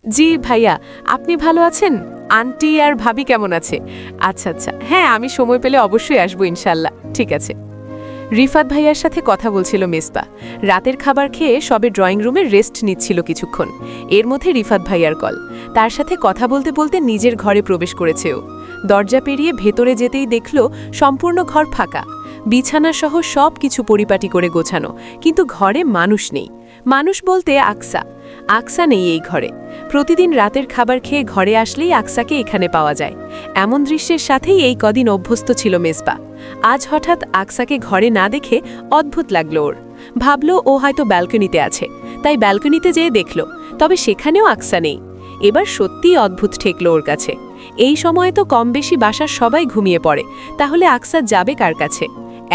জি ভাইয়া, আপনি ভালো আছেন? আন্টি আর ভাবি কেমন আছে? আচ্ছা আচ্ছা, হ্যাঁ আমি সময় পেলে অবশ্যই আসবো ইনশাল্লাহ। ঠিক আছে। রিফাত ভাইয়ার সাথে কথা বলছিল মেসবা। রাতের খাবার খেয়ে সবে ড্রয়িং রুমে রেস্ট নিচ্ছিল কিছুক্ষণ। এর মধ্যে রিফাত ভাইয়ার কল। তার সাথে কথা বলতে বলতে নিজের ঘরে প্রবেশ করেছে ও। দরজা পেরিয়ে ভেতরে যেতেই দেখল সম্পূর্ণ ঘর ফাঁকা। বিছানা সহ সব কিছু পরিপাটি করে গোছানো, কিন্তু ঘরে মানুষ নেই। মানুষ বলতে আকসা। আকসা নেই এই ঘরে। প্রতিদিন রাতের খাবার খেয়ে ঘরে আসলেই আকসাকে এখানে পাওয়া যায়। এমন দৃশ্যের সাথেই এই কদিন অভ্যস্ত ছিল মেসবা। আজ হঠাৎ আকসাকে ঘরে না দেখে অদ্ভুত লাগলো ওর। ভাবল ও হয়তো ব্যালকনিতে আছে, তাই ব্যালকনিতে যেয়ে দেখল, তবে সেখানেও আকসা নেই। এবার সত্যিই অদ্ভুত ঠেকল ওর কাছে। এই সময়ে তো কম বেশি বাসার সবাই ঘুমিয়ে পড়ে, তাহলে আকসা যাবে কার কাছে?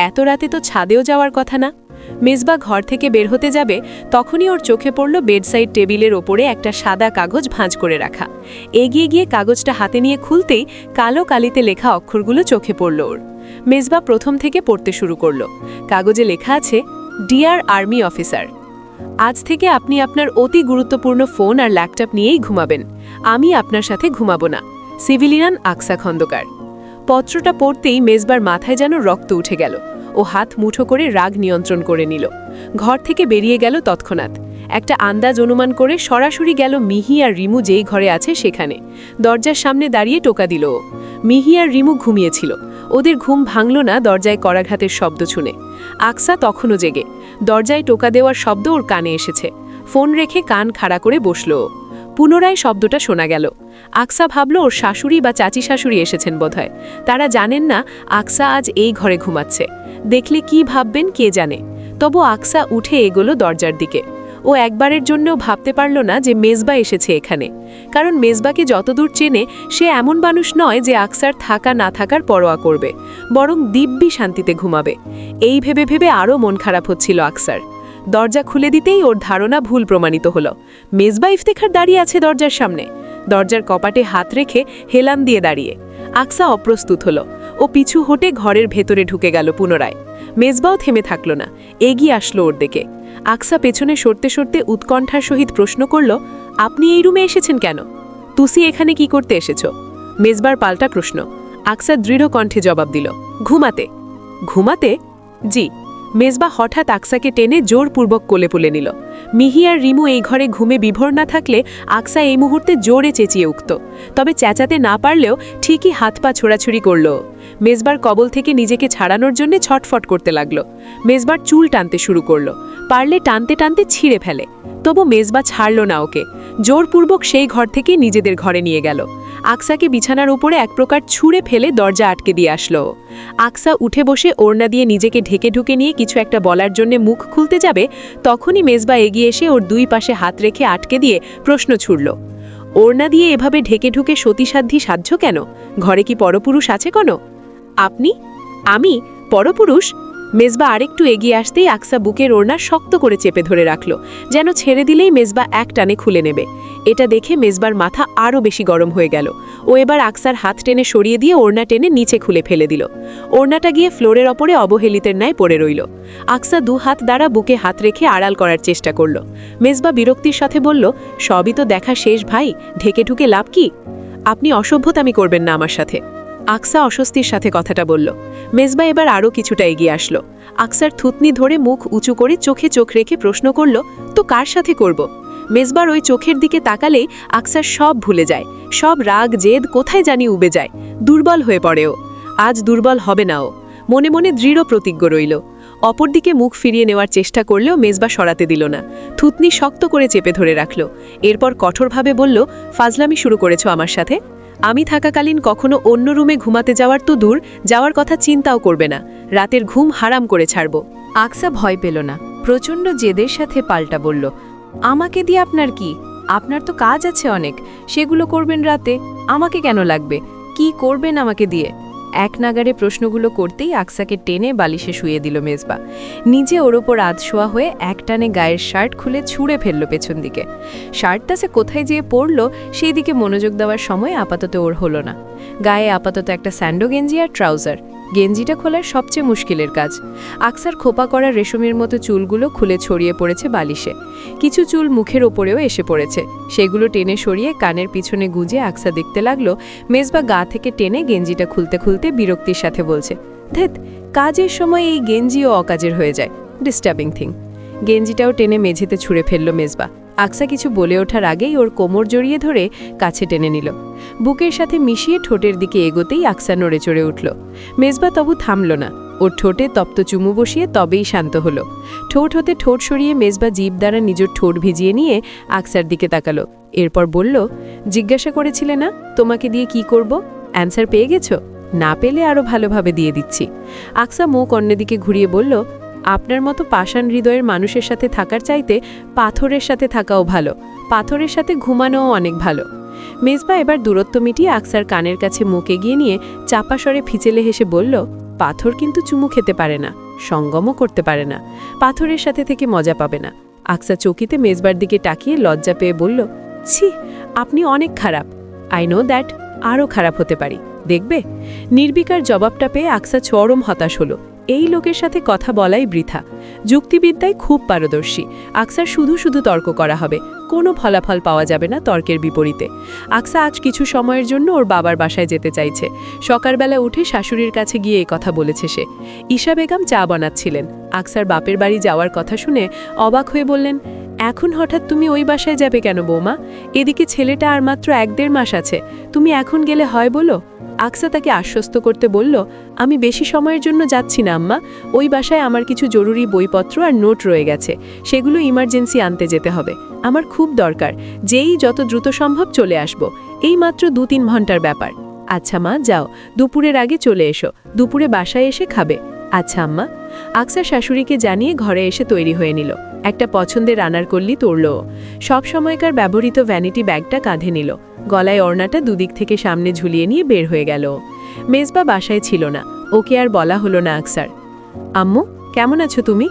এত রাতে তো ছাদেও যাওয়ার কথা না। মেজবা ঘর থেকে বের হতে যাবে, তখনই ওর চোখে পড়ল বেডসাইড টেবিলের ওপরে একটা সাদা কাগজ ভাঁজ করে রাখা। এগিয়ে গিয়ে কাগজটা হাতে নিয়ে খুলতেই কালো কালিতে লেখা অক্ষরগুলো চোখে পড়ল ওর। মেজবা প্রথম থেকে পড়তে শুরু করল। কাগজে লেখা আছে, ডিয়ার আর্মি অফিসার, আজ থেকে আপনি আপনার অতি গুরুত্বপূর্ণ ফোন আর ল্যাপটপ নিয়েই ঘুমাবেন। আমি আপনার সাথে ঘুমাবো না। সিভিলিয়ান আকসা খন্দকার। পত্রটা পড়তেই মেজবার মাথায় যেন রক্ত উঠে গেল। ও হাত মুঠো করে রাগ নিয়ন্ত্রণ করে নিল। ঘর থেকে বেরিয়ে গেল তৎক্ষণাৎ। একটা আন্দাজ অনুমান করে সরাসরি গেল মিহি আর রিমু যেই ঘরে আছে সেখানে। দরজার সামনে দাঁড়িয়ে টোকা দিল ও। মিহি আর রিমু ঘুমিয়েছিল। ওদের ঘুম ভাঙল না দরজায় করাঘাতের শব্দ শুনে। আকসা তখনও জেগে। দরজায় টোকা দেওয়ার শব্দ ওর কানে এসেছে। ফোন রেখে কান খাড়া করে বসল ও। পুনরায় শব্দটা শোনা গেল। আকসা ভাবল ওর শাশুড়ি বা চাচি শাশুড়ি এসেছেন বোধহয়। তারা জানেন না আকসা আজ এই ঘরে ঘুমাচ্ছে। দেখলে কি ভাববেন কে জানে। তবু আকসা উঠে এগোলো দরজার দিকে। ও একবারের জন্যও ভাবতে পারল না যে মেজবা এসেছে এখানে। কারণ মেজবাকে যতদূর চেনে, সে এমন মানুষ নয় যে আকসার থাকা না থাকার পরোয়া করবে, বরং দিব্যি শান্তিতে ঘুমাবে। এই ভেবে ভেবে আরও মন খারাপ হচ্ছিল আকসার। দরজা খুলে দিতেই ওর ধারণা ভুল প্রমাণিত হলো। মেজবা ইফতেখার দাঁড়িয়ে আছে দরজার সামনে। দরজার কপাটে হাত রেখে হেলান দিয়ে দাঁড়িয়ে। আকসা অপ্রস্তুত হলো। ও পিছু হটে ঘরের ভেতরে ঢুকে গেল পুনরায়। মেজবাও থেমে থাকল না, এগিয়ে আসলো ওর দিকে। আকসা পেছনে সরতে সরতে উৎকণ্ঠার সহিত প্রশ্ন করল, আপনি এই রুমে এসেছেন কেন? তুসি এখানে কি করতে এসেছ? মেজবার পাল্টা প্রশ্ন। আকসা দৃঢ় কণ্ঠে জবাব দিল, ঘুমাতে। ঘুমাতে? জি। মেজবা হঠাৎ আকসাকে টেনে জোরপূর্বক কোলে পুলে নিল। মিহি আর রিমু এই ঘরে ঘুমে বিভোর না থাকলে আকসা এই মুহূর্তে জোরে চেঁচিয়ে উঠত। তবে চেঁচাতে না পারলেও ঠিকই হাত পা ছোড়াছুড়ি করল। মেজবার কবল থেকে নিজেকে ছাড়ানোর জন্য ছটফট করতে লাগলো। মেজবার চুল টানতে শুরু করলো। পারলে টানতে টানতে ছিঁড়ে ফেলে। তবু মেজবা ছাড়ল না ওকে। জোরপূর্বক সেই ঘর থেকে নিজেদের ঘরে নিয়ে গেল। আকসাকে বিছানার উপরে এক প্রকার ছুঁড়ে ফেলে দরজা আটকে দিয়ে আসলো। আকসা উঠে বসে ওড়না দিয়ে নিজেকে ঢেকে ঢুকে নিয়ে কিছু একটা বলার জন্য মুখ খুলতে যাবে, তখনই মেজবা এগিয়ে এসে ওর দুই পাশে হাত রেখে আটকে দিয়ে প্রশ্ন ছুড়ল, ওড়না দিয়ে এভাবে ঢেকে ঢুকে সতীসাধ্যি সাধ্য কেন? ঘরে কি পরপুরুষ আছে কোনো? আপনি? আমি? পরপুরুষ? মেজবা আরেকটু এগিয়ে আসতেই আকসা বুকের ওড়না শক্ত করে চেপে ধরে রাখল, যেন ছেড়ে দিলেই মেজবা এক টানে খুলে নেবে। এটা দেখে মেজবার মাথা আরও বেশি গরম হয়ে গেল। ও এবার আকসার হাত টেনে সরিয়ে দিয়ে ওড়না টেনে নিচে খুলে ফেলে দিল। ওড়নাটা গিয়ে ফ্লোরের ওপরে অবহেলিতের ন্যায় পড়ে রইল। আকসা দু হাত দ্বারা বুকে হাত রেখে আড়াল করার চেষ্টা করল। মেজবা বিরক্তির সাথে বলল, সবই তো দেখা শেষ ভাই, ঢেকে ঢুকে লাভ কি? আপনি অসভ্যতামি করবেন না আমার সাথে। আকসা অস্বস্তির সাথে কথাটা বলল। মেজবা এবার আরও কিছুটা এগিয়ে আসলো। আকসার থুতনি ধরে মুখ উঁচু করে চোখে চোখ রেখে প্রশ্ন করল, তো কার সাথে করব? মেজবার ওই চোখের দিকে তাকালেই আকসার সব ভুলে যায়। সব রাগ জেদ কোথায় জানি উবে যায়। দুর্বল হয়ে পড়ে ও। আজ দুর্বল হবে না ও। মনে মনে দৃঢ় প্রতিজ্ঞ রইল। অপরদিকে মুখ ফিরিয়ে নেওয়ার চেষ্টা করলেও মেজবা সরাতে দিল না। থুতনি শক্ত করে চেপে ধরে রাখল। এরপর কঠোরভাবে বলল, ফাজলামি শুরু করেছ আমার সাথে? আমি থাকাকালীন কখনো অন্য রুমে ঘুমাতে যাওয়ার তো দূর, যাওয়ার কথা চিন্তাও করবে না। রাতের ঘুম হারাম করে ছাড়ব। আকসা ভয় পেল না, প্রচণ্ড জেদের সাথে পাল্টা বলল, আমাকে দিয়ে আপনার কি? আপনার তো কাজ আছে অনেক, সেগুলো করবেন রাতে। আমাকে কেন লাগবে? কি করবেন আমাকে দিয়ে? এক নাগারে প্রশ্নগুলো করতেই আকসাকে টেনে বালিশে শুয়ে দিল মেজবা। নিজে ওর ওপর আধশোয়া হয়ে একটানে গায়ের শার্ট খুলে ছুঁড়ে ফেলল পেছন দিকে। শার্টটা সে কোথায় যেয়ে পড়ল সেই দিকে মনোযোগ দেওয়ার সময় আপাতত ওর হলো না। গায়ে আপাতত একটা স্যান্ডো গেঞ্জি আর ট্রাউজার, গেঞ্জিটা খোলার সবচেয়ে মুশকিলের কাজ। আকসার খোপা করা রেশমের মতো চুলগুলো খুলে ছড়িয়ে পড়েছে বালিশে। কিছু চুল মুখের ওপরেও এসে পড়েছে। সেগুলো টেনে সরিয়ে কানের পিছনে গুজে আকসা দেখতে লাগলো মেজবা গা থেকে টেনে গেঞ্জিটা খুলতে খুলতে বিরক্তির সাথে বলছে, ধ্যাত, কাজের সময় এই গেঞ্জিও অকাজের হয়ে যায়, ডিস্টার্বিং থিং। গেঞ্জিটাও টেনে মেঝেতে ছুঁড়ে ফেলল মেজবা। আকসা কিছু বলে ওঠার আগেই ওর কোমর জড়িয়ে ধরে কাছে টেনে নিল। বুকের সাথে মিশিয়ে ঠোঁটের দিকে এগোতেই আকসা নড়ে চড়ে উঠল। মেজবা তবু থামল না। ওর ঠোঁটে তপ্ত চুমু বসিয়ে তবেই শান্ত হলো। ঠোঁট হতে ঠোঁট সরিয়ে মেজবা জিভ দ্বারা নিজের ঠোঁট ভিজিয়ে নিয়ে আকসার দিকে তাকালো। এরপর বলল, জিজ্ঞাসা করেছিলে না তোমাকে দিয়ে কি করব? অ্যান্সার পেয়ে গেছো? না পেলে আরও ভালোভাবে দিয়ে দিচ্ছি। আকসা মুখ অন্যদিকে ঘুরিয়ে বলল, আপনার মতো পাষাণ হৃদয়ের মানুষের সাথে থাকার চাইতে পাথরের সাথে থাকাও ভালো। পাথরের সাথে ঘুমানোও অনেক ভালো। মেজবা এবার দূরত্ব মিটিয়ে আকসার কানের কাছে মুখ এগিয়ে নিয়ে চাপা স্বরে ফিচেলে হেসে বলল, পাথর কিন্তু চুমু খেতে পারে না, সঙ্গমও করতে পারে না। পাথরের সাথে থেকে মজা পাবে না। আকসা চকিতে মেজবার দিকে তাকিয়ে লজ্জা পেয়ে বলল, ছি, আপনি অনেক খারাপ। আই নো দ্যাট, আরও খারাপ হতে পারি, দেখবে। নির্বিকার জবাবটা পেয়ে আকসা চরম হতাশ হলো। এই লোকের সাথে কথা বলাই বৃথা। যুক্তিবিদ্যায় খুব পারদর্শী। আকসার শুধু শুধু তর্ক করা হবে, কোনো ফলাফল পাওয়া যাবে না তর্কের বিপরীতে। আকসা আজ কিছু সময়ের জন্য ওর বাবার বাসায় যেতে চাইছে। সকালবেলা উঠে শাশুড়ির কাছে গিয়ে কথা বলেছে সে। ঈশা বেগম চা বানাচ্ছিলেন। আকসার বাপের বাড়ি যাওয়ার কথা শুনে অবাক হয়ে বললেন, এখন হঠাৎ তুমি ওই বাসায় যাবে কেন বৌমা? এদিকে ছেলেটা আর মাত্র 1-1.5 মাস আছে, তুমি এখন গেলে হয় বলো? আকসা তাকে আশ্বস্ত করতে বলল, আমি বেশি সময়ের জন্য যাচ্ছি না আম্মা। ওই বাসায় আমার কিছু জরুরি বইপত্র আর নোট রয়ে গেছে, সেগুলো ইমার্জেন্সি আনতে যেতে হবে। আমার খুব দরকার, যেই যত দ্রুত সম্ভব চলে আসব। এই মাত্র 2-3 ঘন্টার ব্যাপার। আচ্ছা মা, যাও, দুপুরের আগে চলে এসো। দুপুরে বাসায় এসে খাবে। আচ্ছা আম্মা। আকসা শাশুড়িকে জানিয়ে ঘরে এসে তৈরি হয়ে নিল। একটা পছন্দের আনারকল্লি তোড়ল। সব সময়কার ব্যবহৃত ভ্যানিটি ব্যাগটা কাঁধে নিল। গলায় ওড়নাটা দুদিক থেকে সামনে ঝুলিয়ে নিয়ে বের হয়ে গেল। মেজবা বাসায় ছিল না। ওকে আর বলা হলো না আকসার। আম্মু, কেমন আছো তুমি?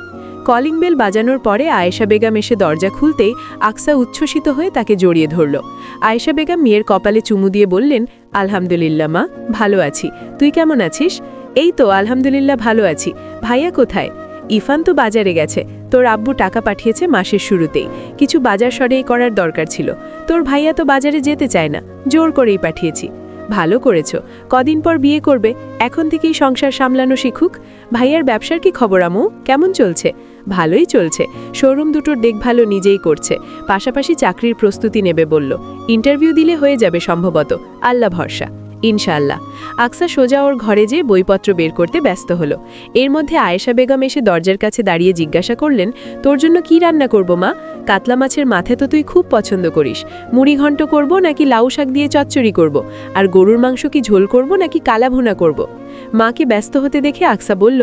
কলিং বেল বাজানোর পরে আয়েশা বেগম এসে দরজা খুলতেই আকসা উচ্ছ্বসিত হয়ে তাকে জড়িয়ে ধরল। আয়েশা বেগম মেয়ের কপালে চুমু দিয়ে বললেন, আলহামদুলিল্লাহ মা, ভালো আছি। তুই কেমন আছিস? এই তো আলহামদুলিল্লাহ ভালো আছি। ভাইয়া কোথায়? ইফান তো বাজারে গেছে। তোর আব্বু টাকা পাঠিয়েছে মাসের শুরুতেই। কিছু বাজার সরেই করার দরকার ছিল। তোর ভাইয়া তো বাজারে যেতে চায় না, জোর করেই পাঠিয়েছি। ভালো করেছো। কদিন পর বিয়ে করবে, এখন থেকেই সংসার সামলানো শিখুক। ভাইয়ার ব্যবসার কি খবর আম্মু, কেমন চলছে? ভালোই চলছে। শোরুম দুটোর দেখভালও নিজেই করছে, পাশাপাশি চাকরির প্রস্তুতি নেবে বলল। ইন্টারভিউ দিলে হয়ে যাবে সম্ভবত, আল্লাহ ভরসা, ইনশাআল্লাহ। আকসা সোজা ওর ঘরে যেয়ে বইপত্র বের করতে ব্যস্ত হলো। এর মধ্যে আয়েশা বেগম এসে দরজার কাছে দাঁড়িয়ে জিজ্ঞাসা করলেন, তোর জন্য কি রান্না করব মা? কাতলা মাছের মাথা তো তুই খুব পছন্দ করিস। মুড়ি ঘন্ট করব নাকি লাউ শাক দিয়ে চচ্চড়ি করব? আর গরুর মাংস কি ঝোল করব নাকি কালা ভুনা করব? মাকে ব্যস্ত হতে দেখে আকসা বলল,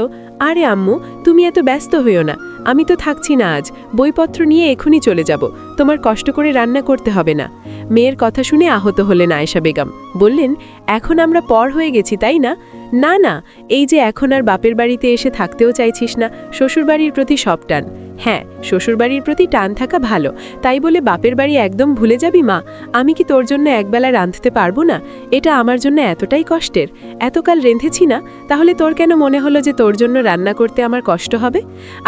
আরে আম্মু, তুমি এত ব্যস্ত হইও না। আমি তো থাকছি না আজ, বইপত্র নিয়ে এখনই চলে যাব। তোমার কষ্ট করে রান্না করতে হবে না। মেয়ের কথা শুনে আহত হলেন আয়েশা বেগম। বললেন, এখন আমরা পর হয়ে গেছি তাই না? না না, এই যে এখন আর বাপের বাড়িতে এসে থাকতেও চাইছিস না, শ্বশুরবাড়ির প্রতি সব টান। হ্যাঁ, শ্বশুরবাড়ির প্রতি টান থাকা ভালো, তাই বলে বাপের বাড়ি একদম ভুলে যাবি মা? আমি কি তোর জন্য একবেলা রাঁধতে পারবো না? এটা আমার জন্য এতটাই কষ্টের। এতকাল রেঁধেছি না, তাহলে তোর কেন মনে হলো যে তোর জন্য রান্না করতে আমার কষ্ট হবে?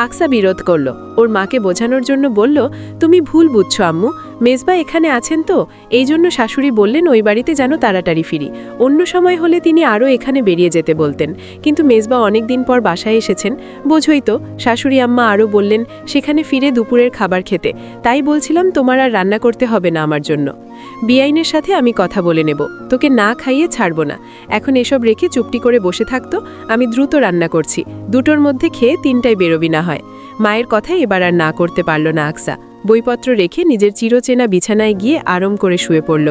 আকসা বিরোধ করল। ওর মাকে বোঝানোর জন্য বলল, তুমি ভুল বুঝছো আম্মু, মেজবা এখানে আছেন তো, এই জন্য শাশুড়ি বললেন ওই বাড়িতে যেন তাড়াতাড়ি ফিরি। অন্য সময় হলে তিনি আরও এখানে বেরিয়ে যেতে বলতেন, কিন্তু মেজবা অনেক দিন পর বাসায় এসেছেন, বোঝই তো। শাশুড়ি আম্মা আরও বললেন সেখানে ফিরে দুপুরের খাবার খেতে, তাই বলছিলাম তোমার আর রান্না করতে হবে না আমার জন্য। বিআইনের সাথে আমি কথা বলে নেব, তোকে না খাইয়ে ছাড়ব না। এখন এসব রেখে চুপটি করে বসে থাকতো, আমি দ্রুত রান্না করছি। 2টোর মধ্যে খেয়ে 3টায় বেরোবি না হয়। মায়ের কথাই এবার আর না করতে পারল না আকসা। বইপত্র রেখে নিজের চিরচেনা বিছানায় গিয়ে আরাম করে শুয়ে পড়ল।